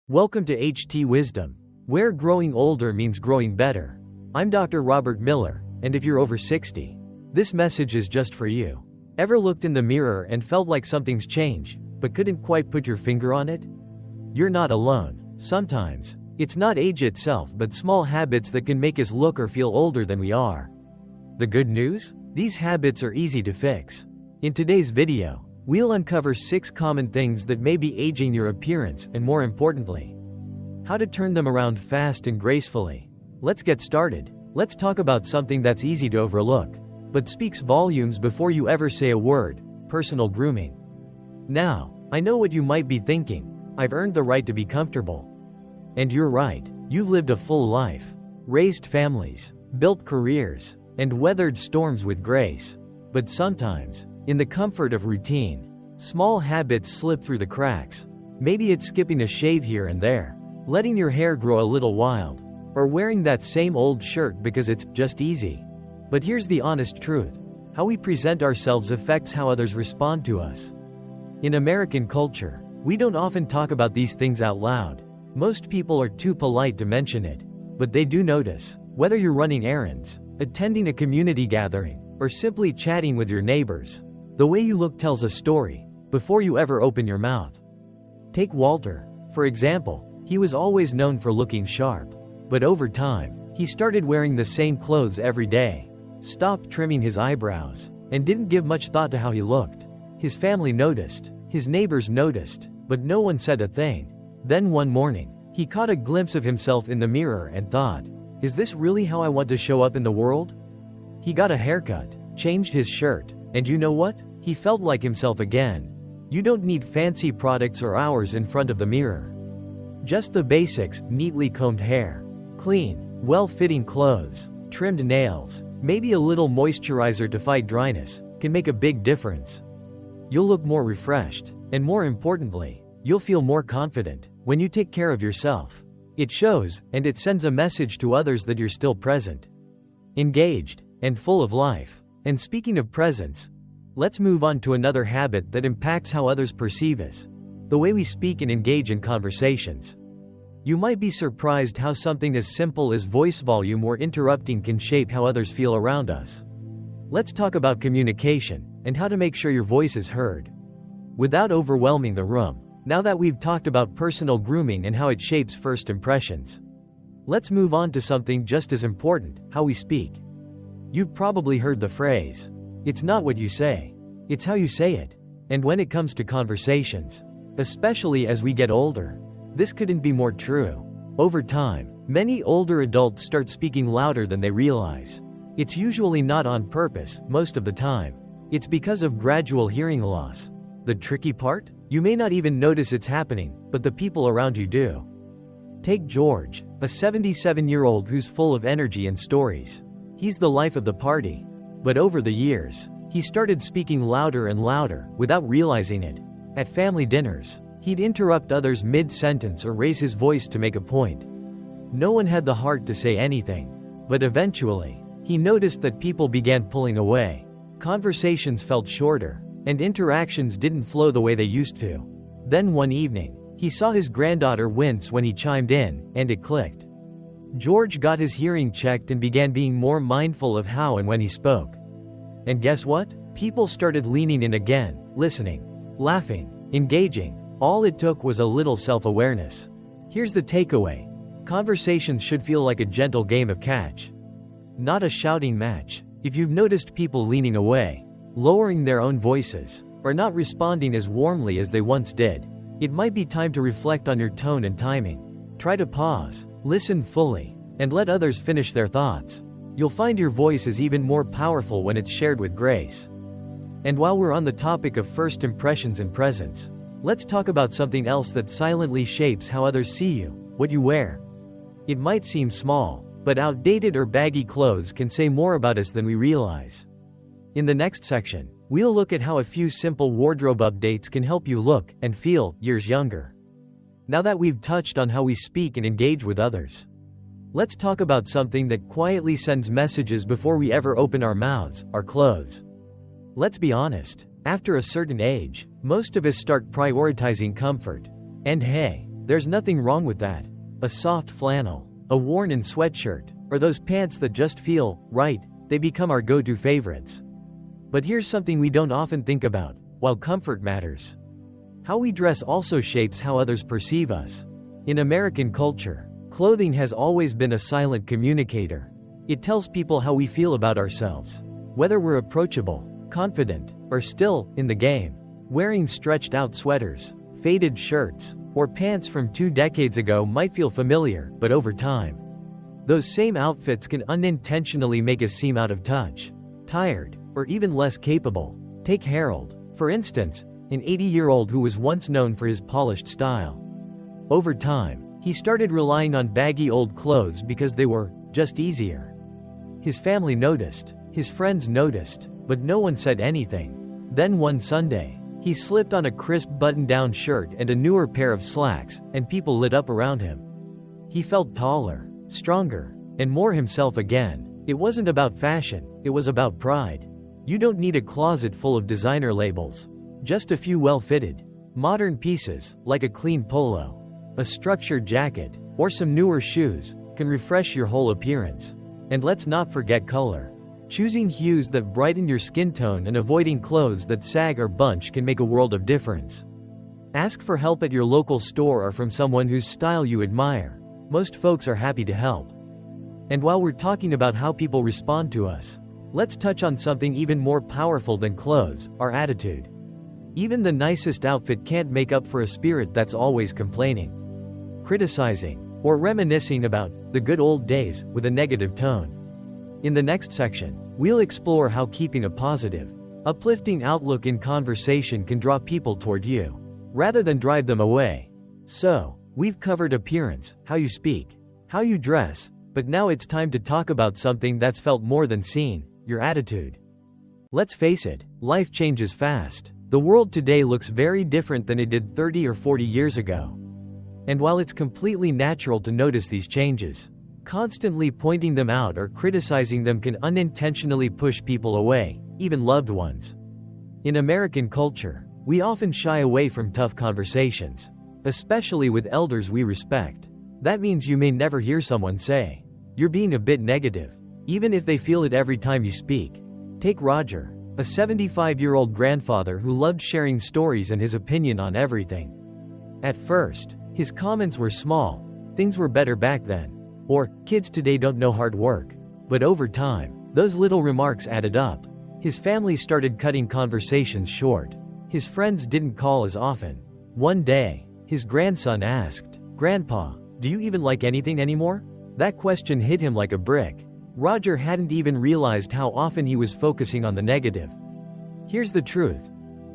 Welcome to HT Wisdom, where growing older means growing better. I'm Dr. Robert Miller, and if you're over 60, this message is just for you. Ever looked in the mirror and felt like something's changed, but couldn't quite put your finger on it? You're not alone. Sometimes, it's not age itself but small habits that can make us look or feel older than we are. The good news? These habits are easy to fix. In today's video, we'll uncover 6 common things that may be aging your appearance and, more importantly, how to turn them around fast and gracefully. Let's get started. Let's talk about something that's easy to overlook, but speaks volumes before you ever say a word: personal grooming. Now, I know what you might be thinking. I've earned the right to be comfortable. And you're right. You've lived a full life, raised families, built careers, and weathered storms with grace. But sometimes, in the comfort of routine, small habits slip through the cracks. Maybe it's skipping a shave here and there, letting your hair grow a little wild, or wearing that same old shirt because it's just easy. But here's the honest truth: how we present ourselves affects how others respond to us. In American culture, we don't often talk about these things out loud. Most people are too polite to mention it, but they do notice. Whether you're running errands, attending a community gathering, or simply chatting with your neighbors, the way you look tells a story before you ever open your mouth. Take Walter, for example. He was always known for looking sharp. But over time, he started wearing the same clothes every day, stopped trimming his eyebrows, and didn't give much thought to how he looked. His family noticed, his neighbors noticed, but no one said a thing. Then one morning, he caught a glimpse of himself in the mirror and thought, "Is this really how I want to show up in the world?" He got a haircut, changed his shirt, and you know what? He felt like himself again. You don't need fancy products or hours in front of the mirror. Just the basics: neatly combed hair, clean, well-fitting clothes, trimmed nails, maybe a little moisturizer to fight dryness, can make a big difference. You'll look more refreshed, and more importantly, you'll feel more confident. When you take care of yourself, it shows, and it sends a message to others that you're still present, engaged, and full of life. And speaking of presence, let's move on to another habit that impacts how others perceive us: the way we speak and engage in conversations. You might be surprised how something as simple as voice volume or interrupting can shape how others feel around us. Let's talk about communication, and how to make sure your voice is heard without overwhelming the room. Now that we've talked about personal grooming and how it shapes first impressions, let's move on to something just as important: how we speak. You've probably heard the phrase, "It's not what you say, it's how you say it." And when it comes to conversations, especially as we get older, this couldn't be more true. Over time, many older adults start speaking louder than they realize. It's usually not on purpose. Most of the time, it's because of gradual hearing loss. The tricky part? You may not even notice it's happening, but the people around you do. Take George, a 77-year-old who's full of energy and stories. He's the life of the party. But over the years, he started speaking louder and louder, without realizing it. At family dinners, he'd interrupt others mid-sentence or raise his voice to make a point. No one had the heart to say anything. But eventually, he noticed that people began pulling away. Conversations felt shorter, and interactions didn't flow the way they used to. Then one evening, he saw his granddaughter wince when he chimed in, and it clicked. George got his hearing checked and began being more mindful of how and when he spoke. And guess what? People started leaning in again, listening, laughing, engaging. All it took was a little self-awareness. Here's the takeaway: conversations should feel like a gentle game of catch, not a shouting match. If you've noticed people leaning away, lowering their own voices, or not responding as warmly as they once did, it might be time to reflect on your tone and timing. Try to pause, listen fully, and let others finish their thoughts. You'll find your voice is even more powerful when it's shared with grace. And while we're on the topic of first impressions and presence, let's talk about something else that silently shapes how others see you: what you wear. It might seem small, but outdated or baggy clothes can say more about us than we realize. In the next section, we'll look at how a few simple wardrobe updates can help you look and feel years younger. Now that we've touched on how we speak and engage with others, let's talk about something that quietly sends messages before we ever open our mouths: our clothes. Let's be honest, after a certain age, most of us start prioritizing comfort. And hey, There's nothing wrong with that. A soft flannel, a worn-in sweatshirt, or those pants that just feel right, they become our go-to favorites. But here's something we don't often think about, while comfort matters. How we dress also shapes how others perceive us. In American culture, clothing has always been a silent communicator. It tells people how we feel about ourselves. Whether we're approachable, confident, or still in the game. Wearing stretched-out sweaters, faded shirts, or pants from 2 decades ago might feel familiar, but over time, those same outfits can unintentionally make us seem out of touch, tired, or even less capable. Take Harold, for instance, an 80-year-old who was once known for his polished style. Over time, he started relying on baggy old clothes because they were just easier. His family noticed, his friends noticed, but no one said anything. Then one Sunday, he slipped on a crisp button-down shirt and a newer pair of slacks, and people lit up around him. He felt taller, stronger, and more himself again. It wasn't about fashion, it was about pride. You don't need a closet full of designer labels. Just a few well-fitted, modern pieces, like a clean polo, a structured jacket, or some newer shoes, can refresh your whole appearance. And let's not forget color. Choosing hues that brighten your skin tone and avoiding clothes that sag or bunch can make a world of difference. Ask for help at your local store or from someone whose style you admire. Most folks are happy to help. And while we're talking about how people respond to us, let's touch on something even more powerful than clothes, our attitude. Even the nicest outfit can't make up for a spirit that's always complaining, criticizing, or reminiscing about the good old days with a negative tone. In the next section, we'll explore how keeping a positive, uplifting outlook in conversation can draw people toward you, rather than drive them away. So, we've covered appearance, how you speak, how you dress, but now it's time to talk about something that's felt more than seen, your attitude. Let's face it, life changes fast. The world today looks very different than it did 30 or 40 years ago. And while it's completely natural to notice these changes, constantly pointing them out or criticizing them can unintentionally push people away, even loved ones. In American culture, we often shy away from tough conversations, especially with elders we respect. That means you may never hear someone say, "You're being a bit negative," even if they feel it every time you speak. Take Roger, a 75-year-old grandfather who loved sharing stories and his opinion on everything. At first, his comments were small, "Things were better back then," or "Kids today don't know hard work." But over time, those little remarks added up. His family started cutting conversations short. His friends didn't call as often. One day, his grandson asked, "Grandpa, do you even like anything anymore?" That question hit him like a brick. Roger hadn't even realized how often he was focusing on the negative. Here's the truth.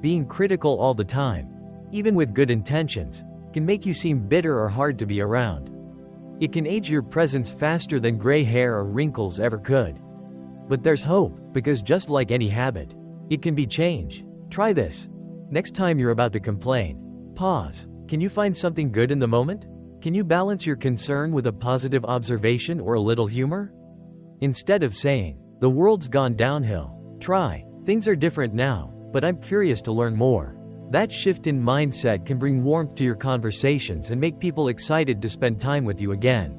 Being critical all the time, even with good intentions, can make you seem bitter or hard to be around. It can age your presence faster than gray hair or wrinkles ever could. But there's hope, because just like any habit, it can be changed. Try this. Next time you're about to complain, pause. Can you find something good in the moment? Can you balance your concern with a positive observation or a little humor? Instead of saying, "The world's gone downhill," try, "Things are different now, but I'm curious to learn more." That shift in mindset can bring warmth to your conversations and make people excited to spend time with you again.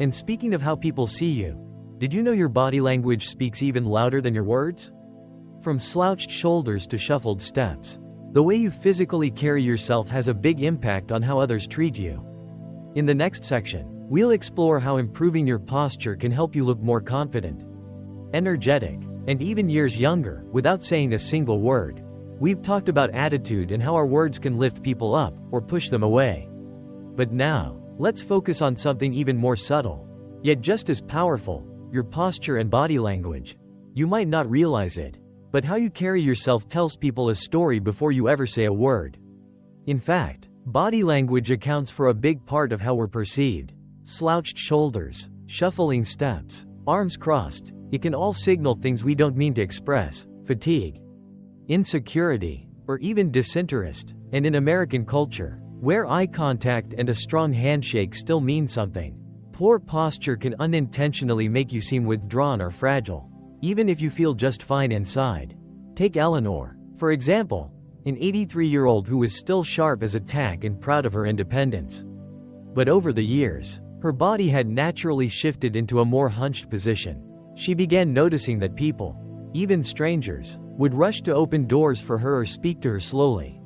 And speaking of how people see you, did you know your body language speaks even louder than your words? From slouched shoulders to shuffled steps, the way you physically carry yourself has a big impact on how others treat you. In the next section, we'll explore how improving your posture can help you look more confident, energetic, and even years younger, without saying a single word. We've talked about attitude and how our words can lift people up, or push them away. But now, let's focus on something even more subtle, yet just as powerful, your posture and body language. You might not realize it, but how you carry yourself tells people a story before you ever say a word. In fact, body language accounts for a big part of how we're perceived. Slouched shoulders, shuffling steps, arms crossed, it can all signal things we don't mean to express: fatigue, insecurity, or even disinterest. And in American culture, where eye contact and a strong handshake still mean something, poor posture can unintentionally make you seem withdrawn or fragile, even if you feel just fine inside. Take Eleanor, for example. an 83-year-old who was still sharp as a tack and proud of her independence. But over the years, her body had naturally shifted into a more hunched position. She began noticing that people, even strangers, would rush to open doors for her or speak to her slowly.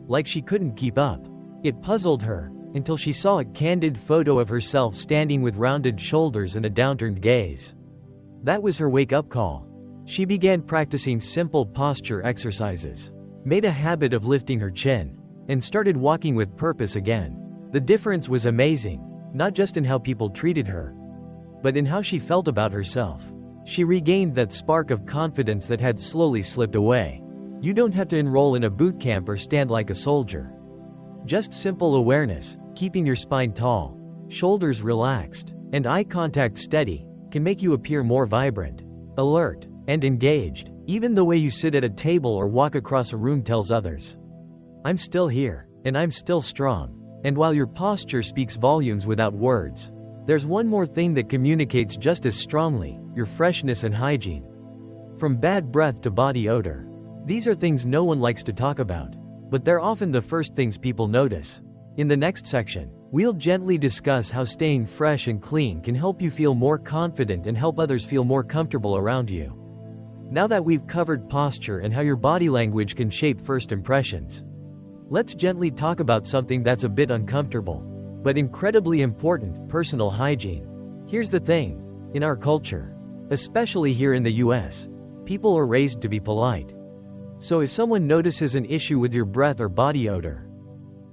Like she couldn't keep up. It puzzled her, until she saw a candid photo of herself standing with rounded shoulders and a downturned gaze. That was her wake-up call. She began practicing simple posture exercises, made a habit of lifting her chin, and started walking with purpose again. The difference was amazing, not just in how people treated her, but in how she felt about herself. She regained that spark of confidence that had slowly slipped away. You don't have to enroll in a boot camp or stand like a soldier. Just simple awareness, keeping your spine tall, shoulders relaxed, and eye contact steady, can make you appear more vibrant, alert, and engaged. Even the way you sit at a table or walk across a room tells others, "I'm still here, and I'm still strong." And while your posture speaks volumes without words, there's one more thing that communicates just as strongly: your freshness and hygiene. From bad breath to body odor. These are things no one likes to talk about, but they're often the first things people notice. In the next section, we'll gently discuss how staying fresh and clean can help you feel more confident and help others feel more comfortable around you. Now that we've covered posture and how your body language can shape first impressions, let's gently talk about something that's a bit uncomfortable, but incredibly important: personal hygiene. Here's the thing. In our culture, especially here in the US, people are raised to be polite. So if someone notices an issue with your breath or body odor,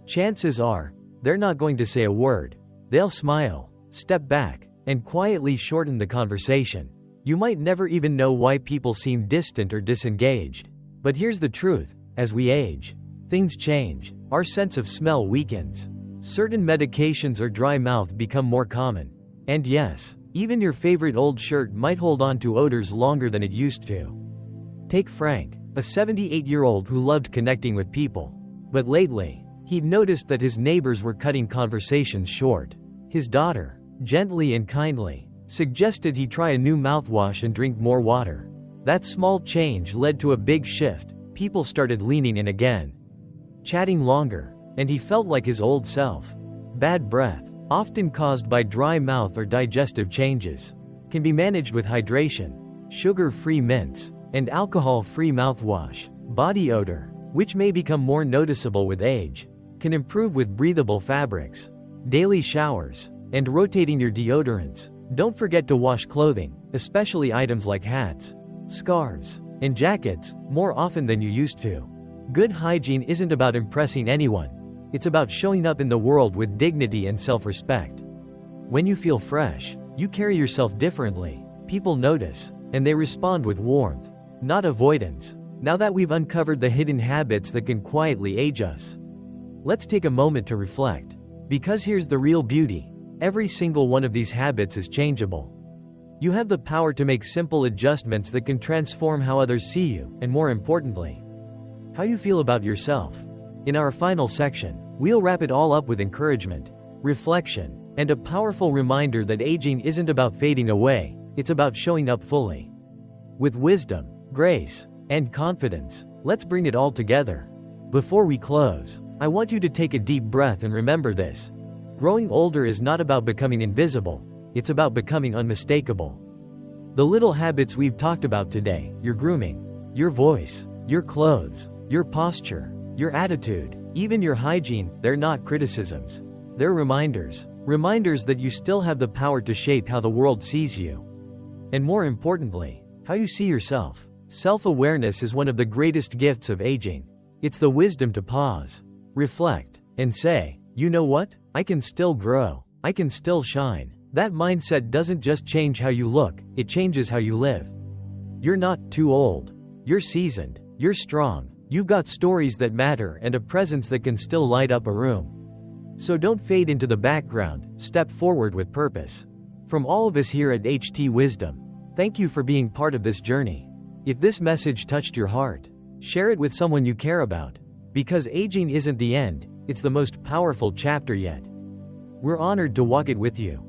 chances are, they're not going to say a word. They'll smile, step back, and quietly shorten the conversation. You might never even know why people seem distant or disengaged. But here's the truth: as we age, things change. Our sense of smell weakens. Certain medications or dry mouth become more common. And yes, even your favorite old shirt might hold on to odors longer than it used to. Take Frank, a 78-year-old who loved connecting with people. But lately, he'd noticed that his neighbors were cutting conversations short. His daughter, gently and kindly, suggested he try a new mouthwash and drink more water. That small change led to a big shift. People started leaning in again, chatting longer, and he felt like his old self. Bad breath, often caused by dry mouth or digestive changes, can be managed with hydration, sugar-free mints, and alcohol-free mouthwash. Body odor, which may become more noticeable with age, can improve with breathable fabrics, daily showers, and rotating your deodorants. Don't forget to wash clothing, especially items like hats, scarves, and jackets, more often than you used to. Good hygiene isn't about impressing anyone. It's about showing up in the world with dignity and self-respect. When you feel fresh, you carry yourself differently. People notice, and they respond with warmth, not avoidance. Now that we've uncovered the hidden habits that can quietly age us, let's take a moment to reflect. Because here's the real beauty: every single one of these habits is changeable. You have the power to make simple adjustments that can transform how others see you, and more importantly, how you feel about yourself. In our final section, we'll wrap it all up with encouragement, reflection, and a powerful reminder that aging isn't about fading away, it's about showing up fully. With wisdom, grace, and confidence, let's bring it all together. Before we close, I want you to take a deep breath and remember this: growing older is not about becoming invisible, it's about becoming unmistakable. The little habits we've talked about today, your grooming, your voice, your clothes, your posture, your attitude, even your hygiene, they're not criticisms. They're reminders that you still have the power to shape how the world sees you. And more importantly, how you see yourself. Self-awareness is one of the greatest gifts of aging. It's the wisdom to pause, reflect, and say, you know what? I can still grow. I can still shine. That mindset doesn't just change how you look, it changes how you live. You're not too old. You're seasoned. You're strong. You've got stories that matter and a presence that can still light up a room. So don't fade into the background, step forward with purpose. From all of us here at HT Wisdom, thank you for being part of this journey. If this message touched your heart, share it with someone you care about. Because aging isn't the end, it's the most powerful chapter yet. We're honored to walk it with you.